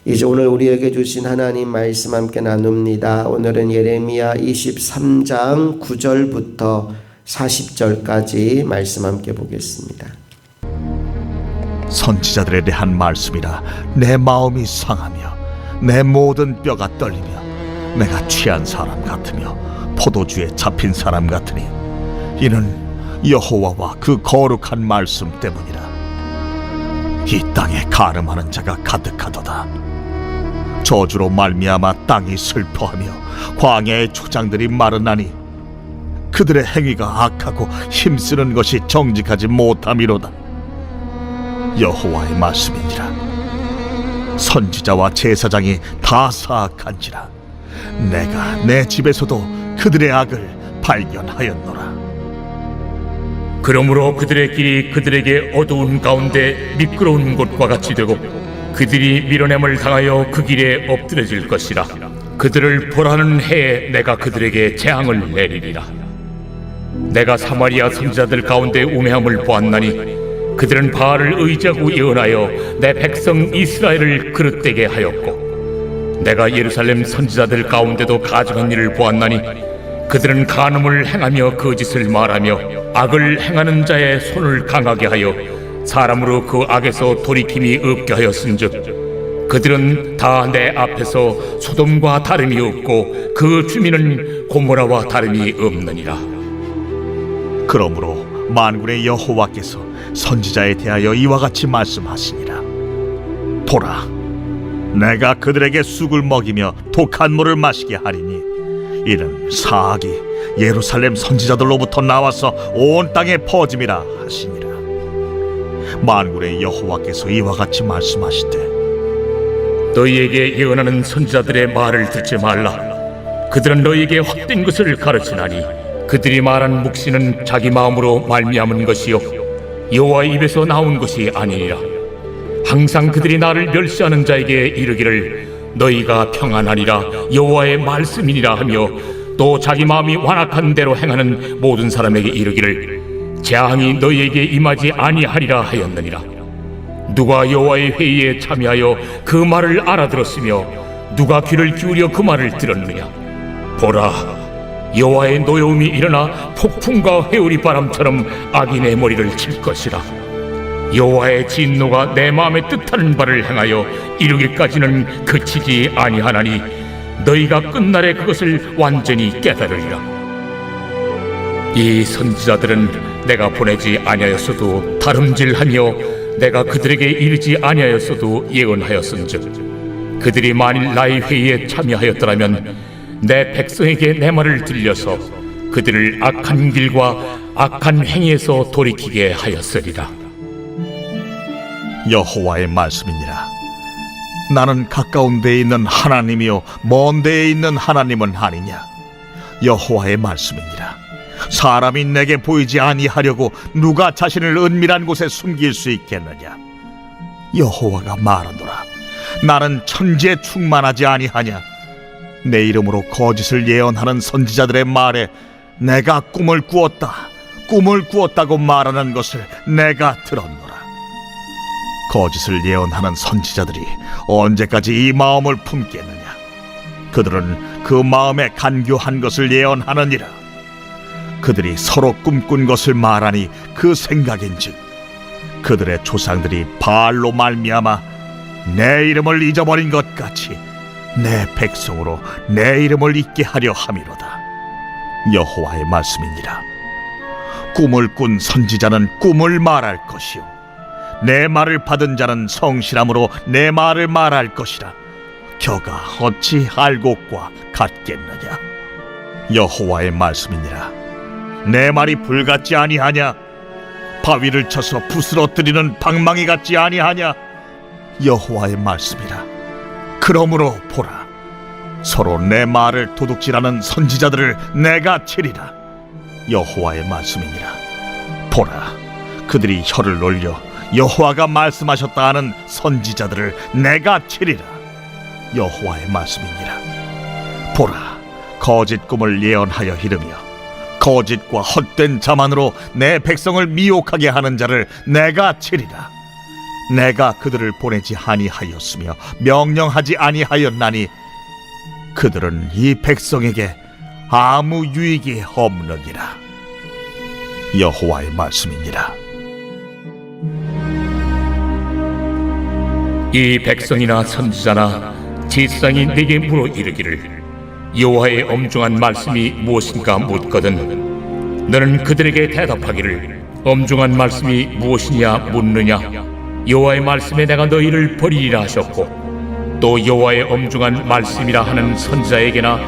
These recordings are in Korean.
이제 오늘 우리에게 주신 하나님 말씀 함께 나눕니다. 오늘은 예레미야 23장 9절부터 40절까지 말씀 함께 보겠습니다. 선지자들에 대한 말씀이라 내 마음이 상하며 내 모든 뼈가 떨리며 내가 취한 사람 같으며 포도주에 잡힌 사람 같으니 이는 여호와와 그 거룩한 말씀 때문이라. 이 땅에 가늠하는 자가 가득하도다. 저주로 말미암아 땅이 슬퍼하며 광야의 초장들이 마르나니 그들의 행위가 악하고 힘쓰는 것이 정직하지 못함이로다. 여호와의 말씀이니라. 선지자와 제사장이 다 사악한지라 내가 내 집에서도 그들의 악을 발견하였노라. 그러므로 그들의 길이 그들에게 어두운 가운데 미끄러운 곳과 같이 되고 그들이 밀어냄을 당하여 그 길에 엎드려질 것이라. 그들을 벌하는 해에 내가 그들에게 재앙을 내리리라. 내가 사마리아 선지자들 가운데 우매함을 보았나니 그들은 바알을 의지하고 예언하여 내 백성 이스라엘을 그릇되게 하였고 내가 예루살렘 선지자들 가운데도 가증한 일을 보았나니 그들은 간음을 행하며 거짓을 말하며 악을 행하는 자의 손을 강하게 하여 사람으로 그 악에서 돌이킴이 없게 하였은즉 그들은 다 내 앞에서 소돔과 다름이 없고 그 주민은 고모라와 다름이 없느니라. 그러므로 만군의 여호와께서 선지자에 대하여 이와 같이 말씀하시니라. 보라, 내가 그들에게 쑥을 먹이며 독한 물을 마시게 하리니 이는 사악이 예루살렘 선지자들로부터 나와서 온 땅에 퍼짐이라 하시니라. 만군의 여호와께서 이와 같이 말씀하시되 너희에게 예언하는 선지자들의 말을 듣지 말라. 그들은 너희에게 헛된 것을 가르치나니 그들이 말한 묵시는 자기 마음으로 말미암은 것이요 여호와의 입에서 나온 것이 아니니라. 항상 그들이 나를 멸시하는 자에게 이르기를 너희가 평안하리라 여호와의 말씀이니라 하며 또 자기 마음이 완악한 대로 행하는 모든 사람에게 이르기를 재앙이 너희에게 임하지 아니하리라 하였느니라. 누가 여호와의 회의에 참여하여 그 말을 알아들었으며 누가 귀를 기울여 그 말을 들었느냐. 보라, 여호와의 노여움이 일어나 폭풍과 회오리 바람처럼 악인의 머리를 칠 것이라. 여호와의 진노가 내 마음에 뜻하는 바를 행하여 이루기까지는 그치지 아니하나니 너희가 끝날에 그것을 완전히 깨달으리라. 이 선지자들은 내가 보내지 아니하였어도 다름질하며 내가 그들에게 이르지 아니하였어도 예언하였은즉 그들이 만일 나의 회의에 참여하였더라면 내 백성에게 내 말을 들려서 그들을 악한 길과 악한 행위에서 돌이키게 하였으리라. 여호와의 말씀이니라. 나는 가까운 데에 있는 하나님이요 먼 데에 있는 하나님은 아니냐. 여호와의 말씀이니라. 사람이 내게 보이지 아니하려고 누가 자신을 은밀한 곳에 숨길 수 있겠느냐. 여호와가 말하노라. 나는 천지에 충만하지 아니하냐. 내 이름으로 거짓을 예언하는 선지자들의 말에 내가 꿈을 꾸었다고 말하는 것을 내가 들었노라. 거짓을 예언하는 선지자들이 언제까지 이 마음을 품겠느냐. 그들은 그 마음에 간교한 것을 예언하느니라. 그들이 서로 꿈꾼 것을 말하니 그 생각인즉 그들의 조상들이 바알로 말미암아 내 이름을 잊어버린 것 같이 내 백성으로 내 이름을 잊게 하려 함이로다. 여호와의 말씀이니라. 꿈을 꾼 선지자는 꿈을 말할 것이요 내 말을 받은 자는 성실함으로 내 말을 말할 것이라. 겨가 어찌 알곡과 같겠느냐. 여호와의 말씀이니라. 내 말이 불같지 아니하냐. 바위를 쳐서 부스러뜨리는 방망이 같지 아니하냐. 여호와의 말씀이라. 그러므로 보라, 서로 내 말을 도둑질하는 선지자들을 내가 치리라. 여호와의 말씀이니라. 보라, 그들이 혀를 놀려 여호와가 말씀하셨다 하는 선지자들을 내가 치리라. 여호와의 말씀이니라. 보라, 거짓 꿈을 예언하여 이르며 거짓과 헛된 자만으로 내 백성을 미혹하게 하는 자를 내가 치리라. 내가 그들을 보내지 아니하였으며 명령하지 아니하였나니 그들은 이 백성에게 아무 유익이 없느니라. 여호와의 말씀이니라. 이 백성이나 선지자나 지상이 내게 물어 이르기를 여호와의 엄중한 말씀이 무엇인가 묻거든 너는 그들에게 대답하기를 엄중한 말씀이 무엇이냐 묻느냐. 여호와의 말씀에 내가 너희를 버리리라 하셨고 또 여호와의 엄중한 말씀이라 하는 선지자에게나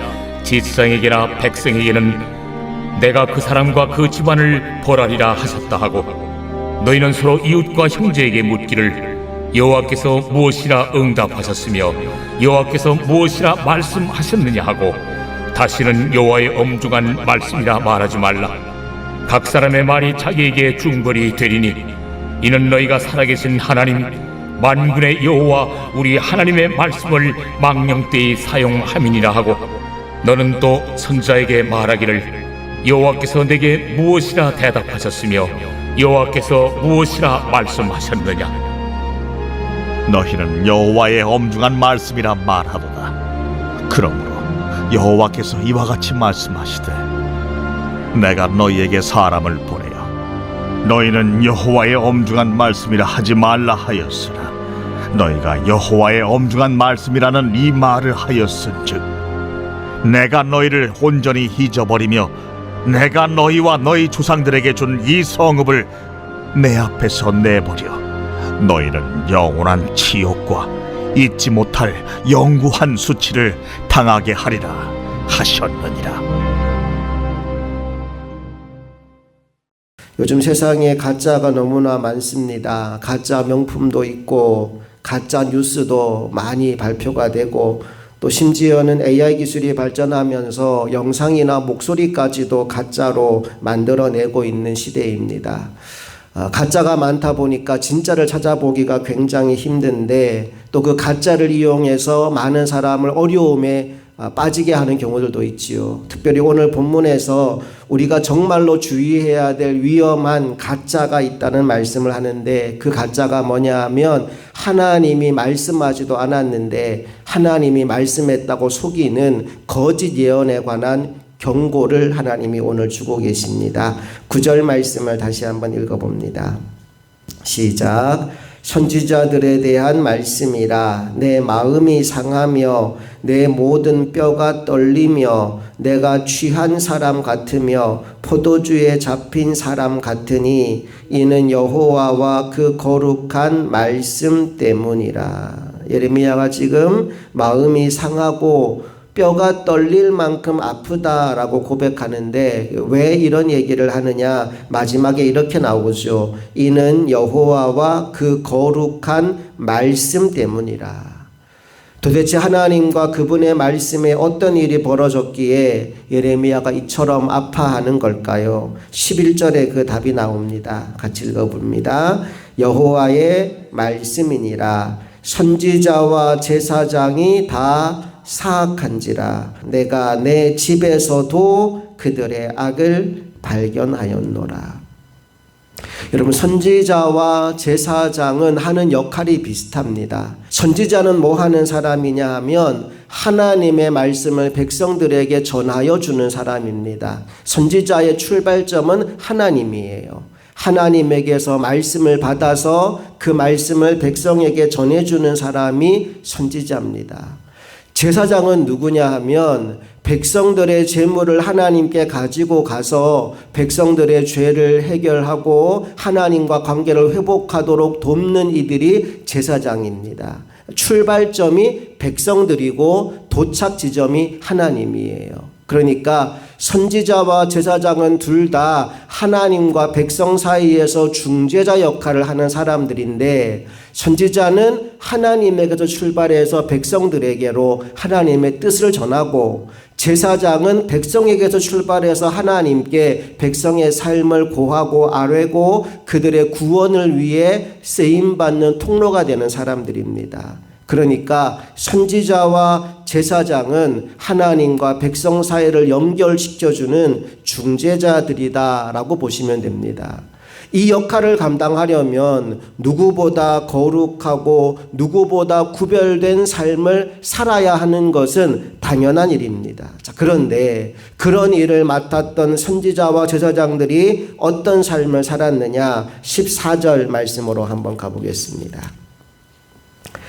지상에게나 백성에게는 내가 그 사람과 그 집안을 벌하리라 하셨다 하고 너희는 서로 이웃과 형제에게 묻기를 여호와께서 무엇이라 응답하셨으며 여호와께서 무엇이라 말씀하셨느냐 하고 다시는 여호와의 엄중한 말씀이라 말하지 말라. 각 사람의 말이 자기에게 중벌이 되리니 이는 너희가 살아계신 하나님 만군의 여호와 우리 하나님의 말씀을 망령되이 사용함이니라 하고 너는 또 선자에게 말하기를 여호와께서 내게 무엇이라 대답하셨으며 여호와께서 무엇이라 말씀하셨느냐. 너희는 여호와의 엄중한 말씀이라 말하도다. 그러므로 여호와께서 이와 같이 말씀하시되 내가 너희에게 사람을 보내어 너희는 여호와의 엄중한 말씀이라 하지 말라 하였으나 너희가 여호와의 엄중한 말씀이라는 이 말을 하였은즉 내가 너희를 온전히 잊어버리며 내가 너희와 너희 조상들에게 준 이 성읍을 내 앞에서 내버려 너희는 영원한 지옥과 잊지 못할 영구한 수치를 당하게 하리라 하셨느니라. 요즘 세상에 가짜가 너무나 많습니다. 가짜 명품도 있고 가짜 뉴스도 많이 발표가 되고 또 심지어는 AI 기술이 발전하면서 영상이나 목소리까지도 가짜로 만들어내고 있는 시대입니다. 가짜가 많다 보니까 진짜를 찾아보기가 굉장히 힘든데 또 그 가짜를 이용해서 많은 사람을 어려움에 빠지게 하는 경우들도 있지요. 특별히 오늘 본문에서 우리가 정말로 주의해야 될 위험한 가짜가 있다는 말씀을 하는데 그 가짜가 뭐냐 하면 하나님이 말씀하지도 않았는데 하나님이 말씀했다고 속이는 거짓 예언에 관한 경고를 하나님이 오늘 주고 계십니다. 9절 말씀을 다시 한번 읽어봅니다. 시작. 선지자들에 대한 말씀이라. 내 마음이 상하며 내 모든 뼈가 떨리며 내가 취한 사람 같으며 포도주에 잡힌 사람 같으니 이는 여호와와 그 거룩한 말씀 때문이라. 예레미야가 지금 마음이 상하고 뼈가 떨릴 만큼 아프다라고 고백하는데 왜 이런 얘기를 하느냐? 마지막에 이렇게 나오죠. 이는 여호와와 그 거룩한 말씀 때문이라. 도대체 하나님과 그분의 말씀에 어떤 일이 벌어졌기에 예레미야가 이처럼 아파하는 걸까요? 11절에 그 답이 나옵니다. 같이 읽어봅니다. 여호와의 말씀이니라. 선지자와 제사장이 다 사악한지라. 내가 내 집에서도 그들의 악을 발견하였노라. 여러분, 선지자와 제사장은 하는 역할이 비슷합니다. 선지자는 뭐 하는 사람이냐 하면 하나님의 말씀을 백성들에게 전하여 주는 사람입니다. 선지자의 출발점은 하나님이에요. 하나님에게서 말씀을 받아서 그 말씀을 백성에게 전해주는 사람이 선지자입니다. 제사장은 누구냐 하면 백성들의 재물을 하나님께 가지고 가서 백성들의 죄를 해결하고 하나님과 관계를 회복하도록 돕는 이들이 제사장입니다. 출발점이 백성들이고 도착 지점이 하나님이에요. 그러니까 선지자와 제사장은 둘 다 하나님과 백성 사이에서 중재자 역할을 하는 사람들인데 선지자는 하나님에게서 출발해서 백성들에게로 하나님의 뜻을 전하고 제사장은 백성에게서 출발해서 하나님께 백성의 삶을 고하고 아뢰고 그들의 구원을 위해 쓰임받는 통로가 되는 사람들입니다. 그러니까 선지자와 제사장은 하나님과 백성 사이를 연결시켜주는 중재자들이다라고 보시면 됩니다. 이 역할을 감당하려면 누구보다 거룩하고 누구보다 구별된 삶을 살아야 하는 것은 당연한 일입니다. 자, 그런데 그런 일을 맡았던 선지자와 제사장들이 어떤 삶을 살았느냐? 14절 말씀으로 한번 가보겠습니다.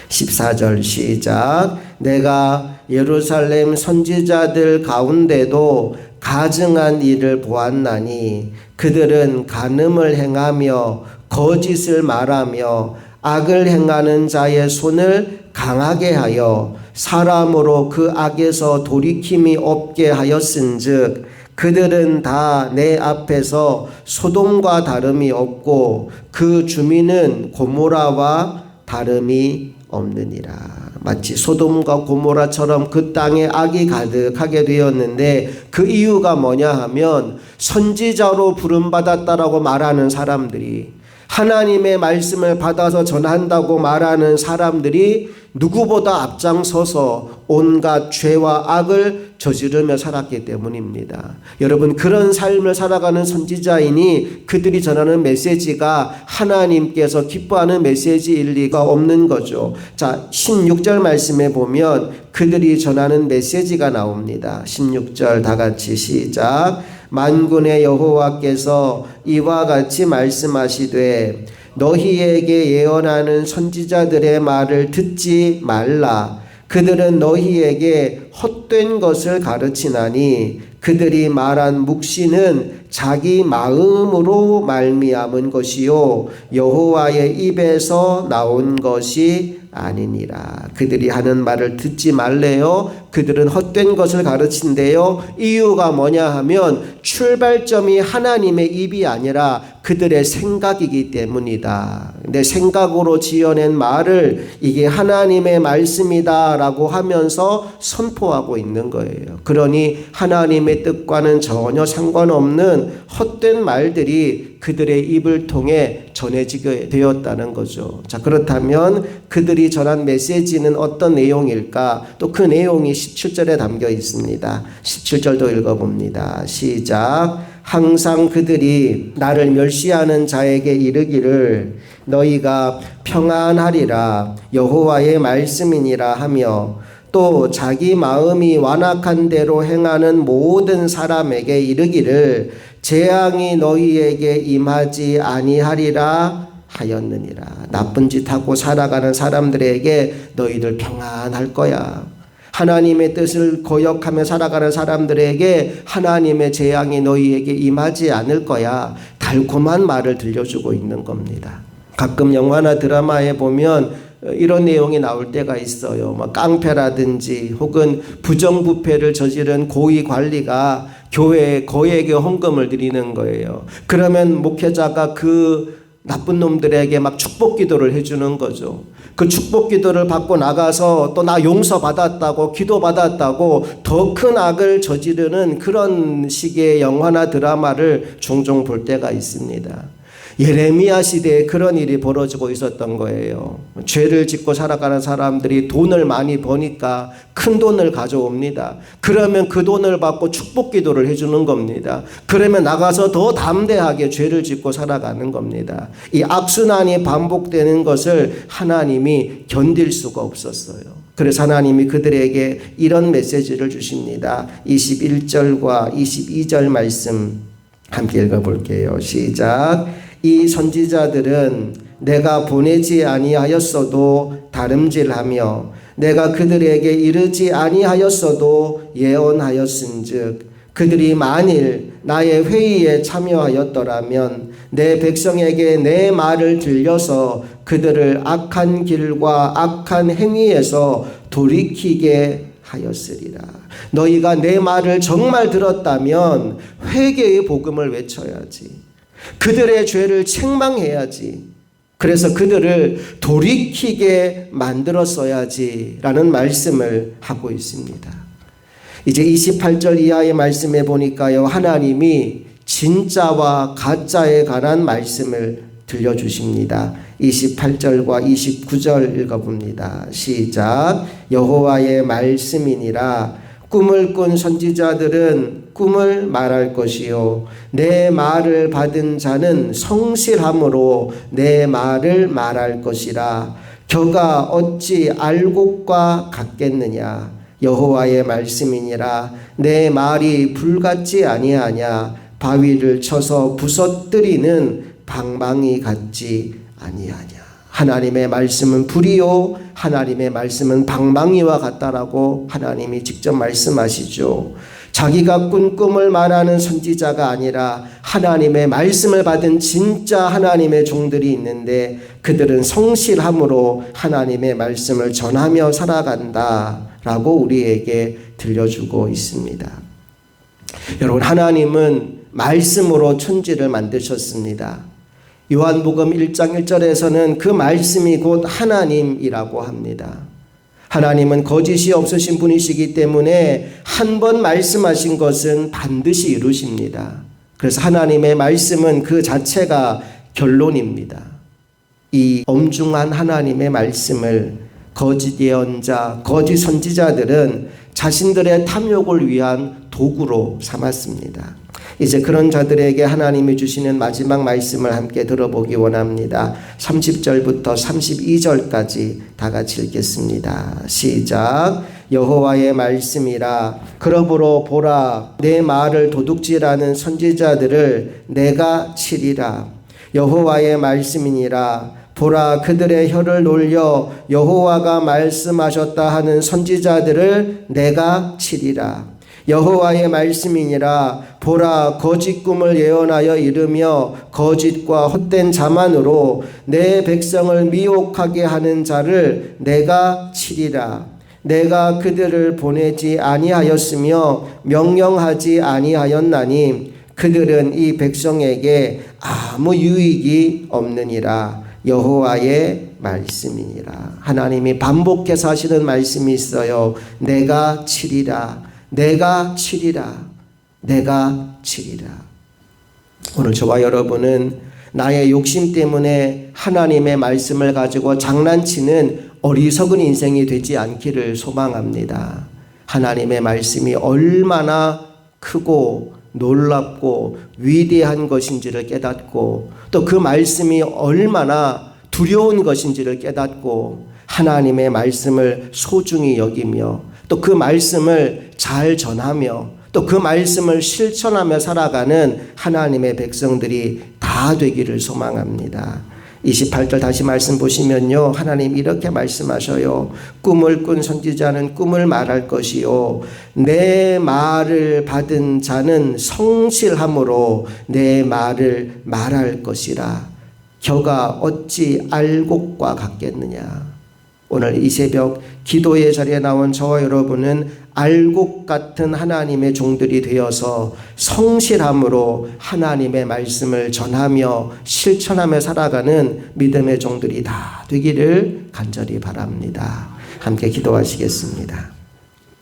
14절 시작. 내가 예루살렘 선지자들 가운데도 가증한 일을 보았나니 그들은 간음을 행하며 거짓을 말하며 악을 행하는 자의 손을 강하게 하여 사람으로 그 악에서 돌이킴이 없게 하였은즉 그들은 다 내 앞에서 소돔과 다름이 없고 그 주민은 고모라와 다름이 없느니라. 마치 소돔과 고모라처럼 그 땅에 악이 가득하게 되었는데 그 이유가 뭐냐 하면 선지자로 부름받았다라고 말하는 사람들이, 하나님의 말씀을 받아서 전한다고 말하는 사람들이 누구보다 앞장서서 온갖 죄와 악을 저지르며 살았기 때문입니다. 여러분, 그런 삶을 살아가는 선지자이니 그들이 전하는 메시지가 하나님께서 기뻐하는 메시지일 리가 없는 거죠. 자, 16절 말씀에 보면 그들이 전하는 메시지가 나옵니다. 16절 다 같이 시작. 만군의 여호와께서 이와 같이 말씀하시되 너희에게 예언하는 선지자들의 말을 듣지 말라. 그들은 너희에게 헛된 것을 가르치나니 그들이 말한 묵시는 자기 마음으로 말미암은 것이요 여호와의 입에서 나온 것이 아니니라. 그들이 하는 말을 듣지 말래요. 그들은 헛된 것을 가르친대요. 이유가 뭐냐 하면 출발점이 하나님의 입이 아니라 그들의 생각이기 때문이다. 내 생각으로 지어낸 말을 이게 하나님의 말씀이다 라고 하면서 선포하고 있는 거예요. 그러니 하나님의 뜻과는 전혀 상관없는 헛된 말들이 그들의 입을 통해 전해지게 되었다는 거죠. 자, 그렇다면 그들이 전한 메시지는 어떤 내용일까? 또 그 내용이 17절에 담겨 있습니다. 17절도 읽어봅니다. 시작. 항상 그들이 나를 멸시하는 자에게 이르기를 너희가 평안하리라 여호와의 말씀이니라 하며 또 자기 마음이 완악한 대로 행하는 모든 사람에게 이르기를 재앙이 너희에게 임하지 아니하리라 하였느니라. 나쁜 짓 하고 살아가는 사람들에게 너희들 평안할 거야. 하나님의 뜻을 거역하며 살아가는 사람들에게 하나님의 재앙이 너희에게 임하지 않을 거야. 달콤한 말을 들려주고 있는 겁니다. 가끔 영화나 드라마에 보면 이런 내용이 나올 때가 있어요. 막 깡패라든지 혹은 부정부패를 저지른 고위 관리가 교회에 거액의 헌금을 드리는 거예요. 그러면 목회자가 그 나쁜 놈들에게 막 축복 기도를 해주는 거죠. 그 축복 기도를 받고 나가서 또 나 용서받았다고 기도받았다고 더 큰 악을 저지르는 그런 식의 영화나 드라마를 종종 볼 때가 있습니다. 예레미야 시대에 그런 일이 벌어지고 있었던 거예요. 죄를 짓고 살아가는 사람들이 돈을 많이 버니까 큰 돈을 가져옵니다. 그러면 그 돈을 받고 축복 기도를 해주는 겁니다. 그러면 나가서 더 담대하게 죄를 짓고 살아가는 겁니다. 이 악순환이 반복되는 것을 하나님이 견딜 수가 없었어요. 그래서 하나님이 그들에게 이런 메시지를 주십니다. 21절과 22절 말씀 함께 읽어볼게요. 시작. 이 선지자들은 내가 보내지 아니하였어도 다름질하며 내가 그들에게 이르지 아니하였어도 예언하였은즉 그들이 만일 나의 회의에 참여하였더라면 내 백성에게 내 말을 들려서 그들을 악한 길과 악한 행위에서 돌이키게 하였으리라. 너희가 내 말을 정말 들었다면 회개의 복음을 외쳐야지. 그들의 죄를 책망해야지. 그래서 그들을 돌이키게 만들었어야지 라는 말씀을 하고 있습니다. 이제 28절 이하의 말씀에 보니까요, 하나님이 진짜와 가짜에 관한 말씀을 들려주십니다. 28절과 29절 읽어봅니다. 시작. 여호와의 말씀이니라 꿈을 꾼 선지자들은 꿈을 말할 것이요 내 말을 받은 자는 성실함으로 내 말을 말할 것이라. 겨가 어찌 알곡과 같겠느냐. 여호와의 말씀이니라. 내 말이 불같지 아니하냐. 바위를 쳐서 부서뜨리는 방망이 같지 아니하냐. 하나님의 말씀은 불이요 하나님의 말씀은 방망이와 같다라고 하나님이 직접 말씀하시죠. 자기가 꾼 꿈을 말하는 선지자가 아니라 하나님의 말씀을 받은 진짜 하나님의 종들이 있는데 그들은 성실함으로 하나님의 말씀을 전하며 살아간다라고 우리에게 들려주고 있습니다. 여러분, 하나님은 말씀으로 천지를 만드셨습니다. 요한복음 1장 1절에서는 그 말씀이 곧 하나님이라고 합니다. 하나님은 거짓이 없으신 분이시기 때문에 한 번 말씀하신 것은 반드시 이루십니다. 그래서 하나님의 말씀은 그 자체가 결론입니다. 이 엄중한 하나님의 말씀을 거짓 예언자, 거짓 선지자들은 자신들의 탐욕을 위한 도구로 삼았습니다. 이제 그런 자들에게 하나님이 주시는 마지막 말씀을 함께 들어보기 원합니다. 30절부터 32절까지 다 같이 읽겠습니다. 시작. 여호와의 말씀이라. 그러므로 보라, 내 말을 도둑질하는 선지자들을 내가 치리라. 여호와의 말씀이니라. 보라, 그들의 혀를 놀려 여호와가 말씀하셨다 하는 선지자들을 내가 치리라. 여호와의 말씀이니라. 보라, 거짓 꿈을 예언하여 이르며 거짓과 헛된 자만으로 내 백성을 미혹하게 하는 자를 내가 치리라. 내가 그들을 보내지 아니하였으며 명령하지 아니하였나니 그들은 이 백성에게 아무 유익이 없느니라. 여호와의 말씀이니라. 하나님이 반복해서 하시는 말씀이 있어요. 내가 치리라. 내가 치리라. 내가 치리라. 오늘 저와 여러분은 나의 욕심 때문에 하나님의 말씀을 가지고 장난치는 어리석은 인생이 되지 않기를 소망합니다. 하나님의 말씀이 얼마나 크고 놀랍고 위대한 것인지를 깨닫고 또 그 말씀이 얼마나 두려운 것인지를 깨닫고 하나님의 말씀을 소중히 여기며 또 그 말씀을 잘 전하며 또 그 말씀을 실천하며 살아가는 하나님의 백성들이 다 되기를 소망합니다. 28절 다시 말씀 보시면요, 하나님 이렇게 말씀하셔요. 꿈을 꾼 선지자는 꿈을 말할 것이요 내 말을 받은 자는 성실함으로 내 말을 말할 것이라. 겨가 어찌 알곡과 같겠느냐. 오늘 이 새벽 기도의 자리에 나온 저와 여러분은 알곡 같은 하나님의 종들이 되어서 성실함으로 하나님의 말씀을 전하며 실천하며 살아가는 믿음의 종들이 다 되기를 간절히 바랍니다. 함께 기도하시겠습니다.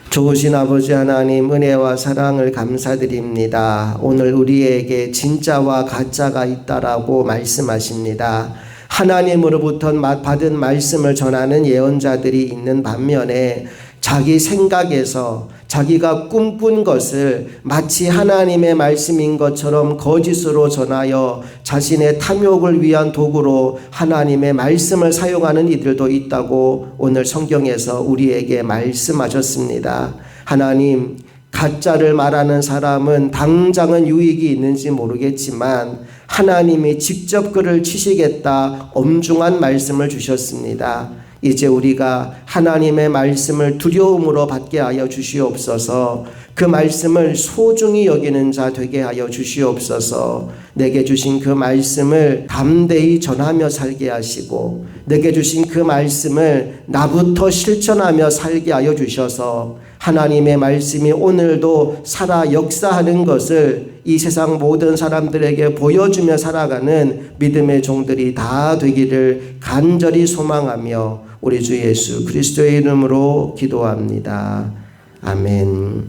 좋으신 아버지 하나님, 은혜와 사랑을 감사드립니다. 오늘 우리에게 진짜와 가짜가 있다라고 말씀하십니다. 하나님으로부터 받은 말씀을 전하는 예언자들이 있는 반면에 자기 생각에서 자기가 꿈꾼 것을 마치 하나님의 말씀인 것처럼 거짓으로 전하여 자신의 탐욕을 위한 도구로 하나님의 말씀을 사용하는 이들도 있다고 오늘 성경에서 우리에게 말씀하셨습니다. 하나님, 가짜를 말하는 사람은 당장은 유익이 있는지 모르겠지만 하나님이 직접 그를 치시겠다 엄중한 말씀을 주셨습니다. 이제 우리가 하나님의 말씀을 두려움으로 받게 하여 주시옵소서. 그 말씀을 소중히 여기는 자 되게 하여 주시옵소서. 내게 주신 그 말씀을 담대히 전하며 살게 하시고 내게 주신 그 말씀을 나부터 실천하며 살게 하여 주셔서 하나님의 말씀이 오늘도 살아 역사하는 것을 이 세상 모든 사람들에게 보여주며 살아가는 믿음의 종들이 다 되기를 간절히 소망하며 우리 주 예수 그리스도의 이름으로 기도합니다. 아멘.